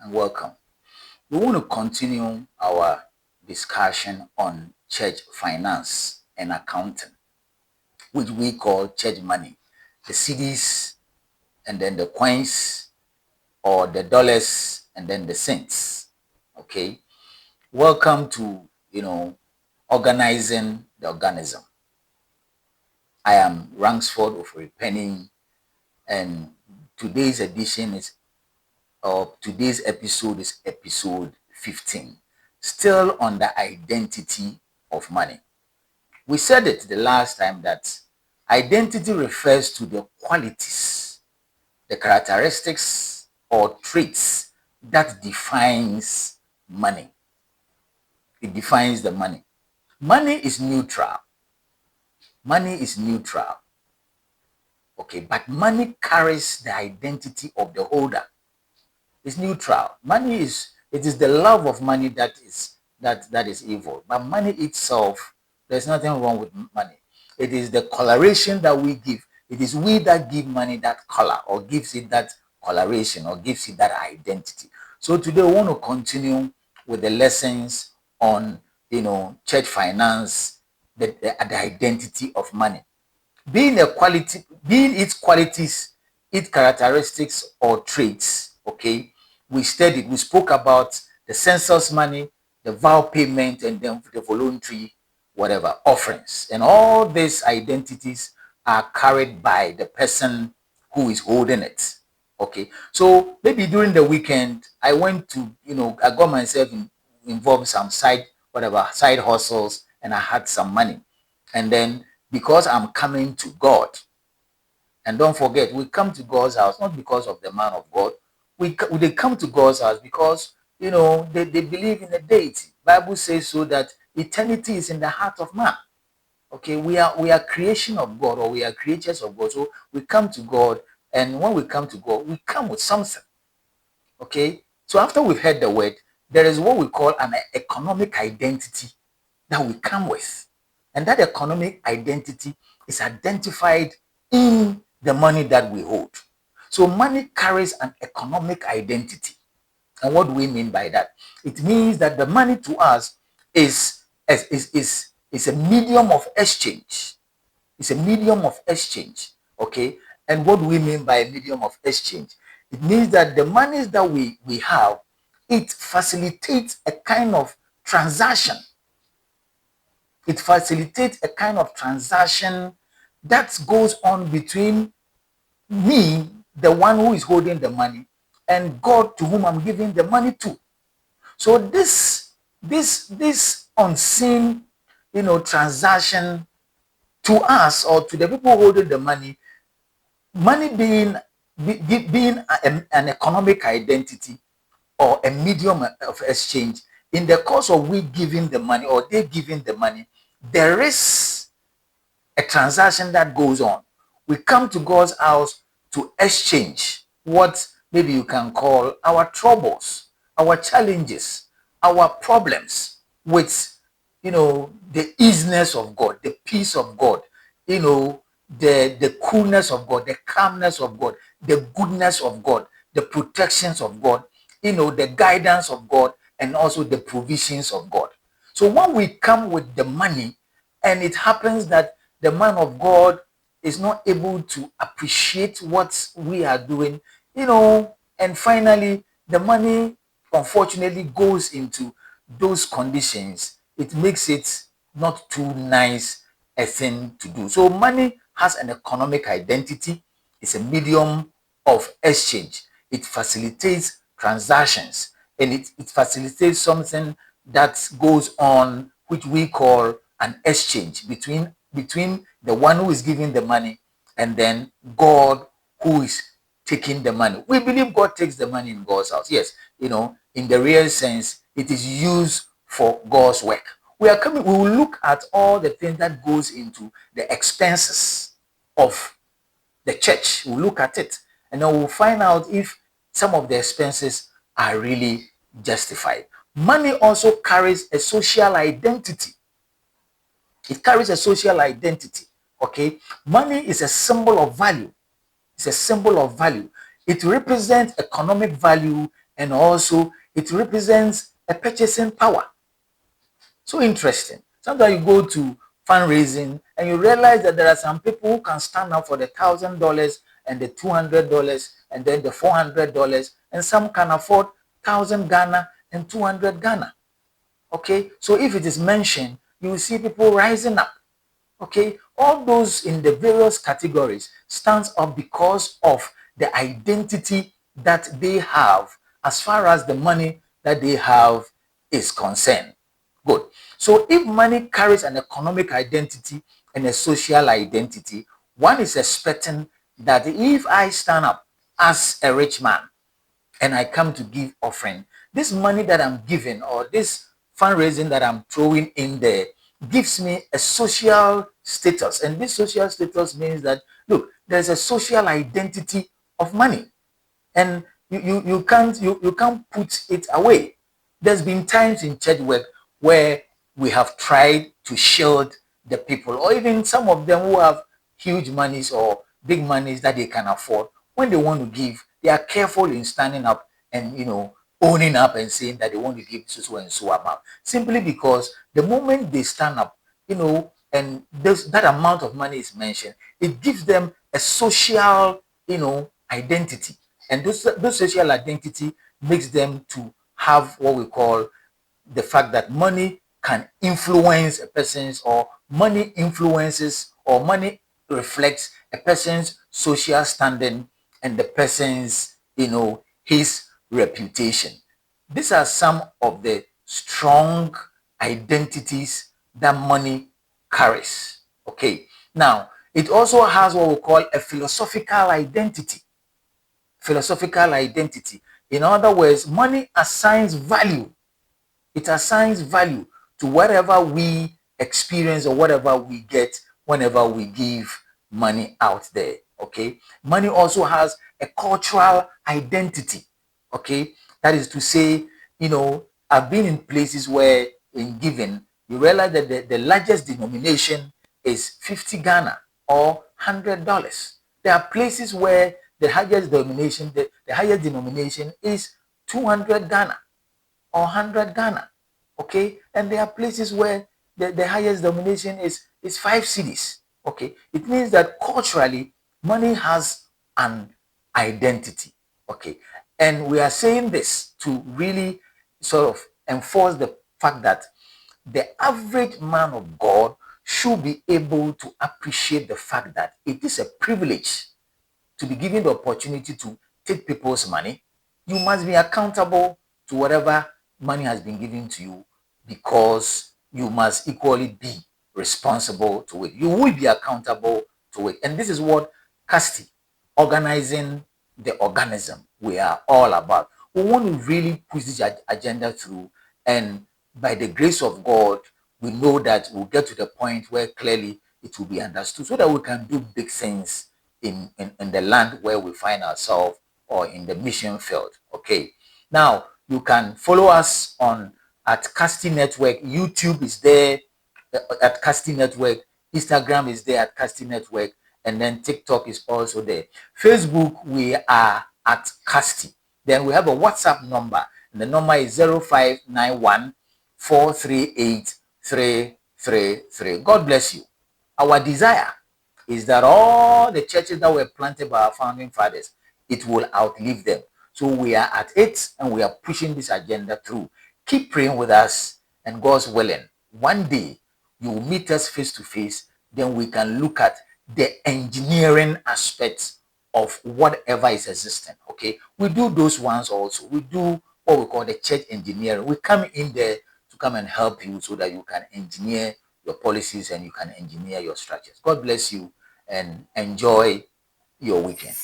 and welcome. We want to continue our discussion on church finance and accounting, which we call church money, the cedis and then the coins, or the dollars and then the cents. Okay, welcome to organizing the organism. I am Rangsford Penning, and today's edition is today's episode is episode 15, still on the identity of money. We said it the last time that identity refers to the qualities, the characteristics or traits that defines money. It defines the money. Money is neutral. Money is neutral. Okay, but money carries the identity of the holder. It's neutral. It is the love of money that is evil. But money itself, there's nothing wrong with money. It is the coloration that we give. It is we that give money that color, or gives it that coloration, or gives it that identity. So today we want to continue with the lessons on church finance, the identity of money. Being its qualities, its characteristics or traits. Okay, we spoke about the census money, the vow payment, and then the voluntary whatever offerings. And all these identities are carried by the person who is holding it. Okay, so maybe during the weekend I went to, I got myself involved some side hustles, and I had some money. And then because I'm coming to God, and don't forget, we come to God's house not because of the man of God. They come to God's house because they believe in the deity. Bible says so that eternity is in the heart of man. Okay, we are creation of God, or we are creatures of God. So we come to God, and when we come to God, we come with something. Okay, so after we've heard the word, there is what we call an economic identity that we come with. And that economic identity is identified in the money that we hold. So money carries an economic identity. And what do we mean by that? It means that the money to us is a medium of exchange. It's a medium of exchange. Okay. And what do we mean by a medium of exchange? It means that the monies that we have, it facilitates a kind of transaction. It facilitates a kind of transaction that goes on between me, the one who is holding the money, and God, to whom I'm giving the money to. So this unseen, transaction to us, or to the people holding the money being an economic identity or a medium of exchange. In the course of we giving the money, or they giving the money, there is a transaction that goes on. We come to God's house to exchange what maybe you can call our troubles, our challenges, our problems with, the easiness of God, the peace of God, the coolness of God, the calmness of God, the goodness of God, the protections of God, the guidance of God, and also the provisions of God. So when we come with the money, and it happens that the man of God is not able to appreciate what we are doing, and finally the money unfortunately goes into those conditions, it makes it not too nice a thing to do. So money has an economic identity. It's a medium of exchange. It facilitates transactions, and it facilitates something that goes on, which we call an exchange between the one who is giving the money and then God, who is taking the money. We believe God takes the money in God's house. Yes, in the real sense, it is used for God's work. We will look at all the things that goes into the expenses of the church. We'll look at it, and then we'll find out if some of the expenses are really justified. Money also carries a social identity. It carries a social identity. Okay, money is a symbol of value. It's a symbol of value. It represents economic value and also it represents a purchasing power. So interesting. Sometimes you go to fundraising and you realize that there are some people who can stand up for the $1,000 and the $200 and then the $400, and some can afford 1,000 Ghana and 200 Ghana. Okay, so if it is mentioned, you will see people rising up. Okay, all those in the various categories stands up because of the identity that they have as far as the money that they have is concerned. Good. So if money carries an economic identity and a social identity, one is expecting that if I stand up as a rich man and I come to give offering, this money that I'm giving or this fundraising that I'm throwing in there gives me a social status. And this social status means that, look, there's a social identity of money. And you can't put it away. There's been times in church work where we have tried to shield the people, or even some of them who have huge monies or big monies that they can afford. When they want to give, they are careful in standing up and owning up and saying that they want to give so and so amount, simply because the moment they stand up, and that amount of money is mentioned, it gives them a social identity. And those social identity makes them to have what we call the fact that money can influence a person's, or money influences, or money reflects a person's social standing and the person's, his reputation. These are some of the strong identities that money carries. Okay. Now, it also has what we call a philosophical identity. Philosophical identity. In other words, money assigns value. It assigns value to whatever we experience or whatever we get whenever we give money out there. Okay. Money also has a cultural identity. Okay. That is to say, I've been in places where in giving, you realize that the largest denomination is 50 Ghana or $100. There are places where the highest denomination, the highest denomination is 200 Ghana or 100 Ghana. Okay. And there are places where the highest denomination is 5 cedis. Okay. It means that culturally, money has an identity. Okay. And we are saying this to really sort of enforce the fact that the average man of God should be able to appreciate the fact that it is a privilege to be given the opportunity to take people's money. You must be accountable to whatever money has been given to you, because you must equally be responsible to it. You will be accountable to it. And this is what CASTI, organizing the organism, we are all about. We want to really push this agenda through, and by the grace of God, we know that we'll get to the point where clearly it will be understood, so that we can do big things in the land where we find ourselves, or in the mission field. Okay. Now you can follow us on at CASTI Network. YouTube is there at CASTI Network. Instagram is there at CASTI Network, and then TikTok is also there. Facebook, we are at CASTI. Then we have a WhatsApp number, and the number is 0591 438 333. God bless you. Our desire is that all the churches that were planted by our founding fathers, it will outlive them. So we are at it, and we are pushing this agenda through. Keep praying with us, and God's willing, one day you will meet us face to face. Then we can look at the engineering aspects of whatever is existing. Okay, we do those ones also. We do what we call the church engineering. We come in there to come and help you, so that you can engineer your policies and you can engineer your structures. God bless you, and enjoy your weekend.